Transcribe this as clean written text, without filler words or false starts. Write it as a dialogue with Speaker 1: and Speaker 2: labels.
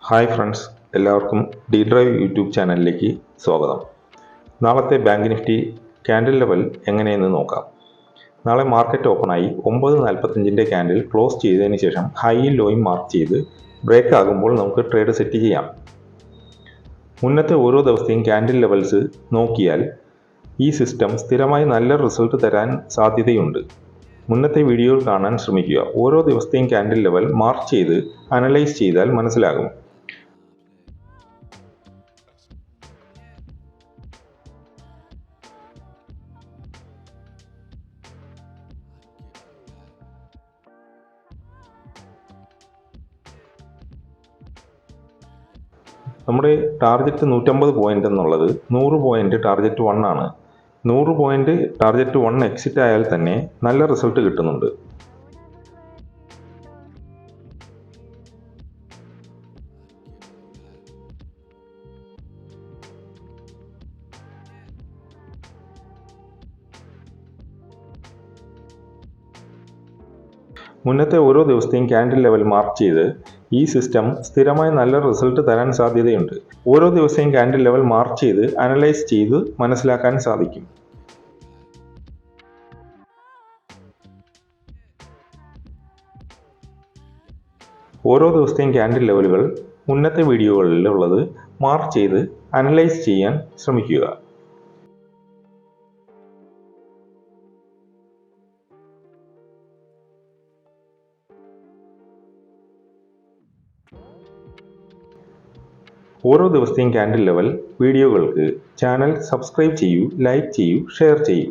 Speaker 1: Hi friends, എല്ലാവർക്കും D drive YouTube ചാനലിലേക്ക് സ്വാഗതം. നാളത്തെ ബാങ്ക് നിഫ്റ്റി ക്യാൻഡിൽ ലെവൽ എങ്ങനെയെന്ന് നോക്കാം. നാളെ മാർക്കറ്റ് ഓപ്പണായി 9:45 ക്യാൻഡിൽ ക്ലോസ് ചെയ്തതിന് ശേഷം ഹൈയും ലോയും മാർക്ക് ചെയ്ത് ബ്രേക്ക് ആകുമ്പോൾ നമുക്ക് ട്രേഡ് സെറ്റ് ചെയ്യാം. മുന്നത്തെ ഓരോ ദിവസത്തെയും ക്യാൻഡിൽ ലെവൽസ് നോക്കിയാൽ ഈ സിസ്റ്റം സ്ഥിരമായി നല്ല റിസൾട്ട് തരാൻ സാധ്യതയുണ്ട്. മുന്നത്തെ വീഡിയോയിൽ കാണാൻ ശ്രമിക്കുക. ഓരോ ദിവസത്തെയും ക്യാൻഡിൽ ലെവൽ മാർക്ക് ചെയ്ത് അനലൈസ് ചെയ്താൽ മനസ്സിലാകും. നമ്മുടെ ടാർഗറ്റ് 150 പോയിന്റ് എന്നുള്ളത് 100 പോയിന്റ് ടാർഗറ്റ് 1 ആണ്. 100 പോയിന്റ് ടാർഗറ്റ് 1 എക്സിറ്റ് ആയാൽ തന്നെ നല്ല റിസൾട്ട് കിട്ടുന്നുണ്ട്. മുന്നത്തെ ഓരോ ദിവസത്തെയും ക്യാൻഡിൽ ലെവൽ മാർക്ക് ചെയ്ത് ഈ സിസ്റ്റം സ്ഥിരമായി നല്ല റിസൾട്ട് തരാൻ സാധ്യതയുണ്ട്. ഓരോ ദിവസത്തെയും ക്യാൻഡിൽ ലെവൽ മാർക്ക് ചെയ്ത് അനലൈസ് ചെയ്ത് മനസ്സിലാക്കാൻ സാധിക്കും. ഓരോ ദിവസത്തെയും ക്യാൻഡിൽ ലെവലുകൾ മുന്നത്തെ വീഡിയോകളിലുള്ളത് മാർക്ക് ചെയ്ത് അനലൈസ് ചെയ്യാൻ ശ്രമിക്കുക. ഓരോ ദിവസത്തെയും ക്യാൻഡിൽ ലെവൽ വീഡിയോകൾക്ക് ചാനൽ സബ്സ്ക്രൈബ് ചെയ്യൂ, ലൈക്ക് ചെയ്യൂ, ഷെയർ ചെയ്യൂ.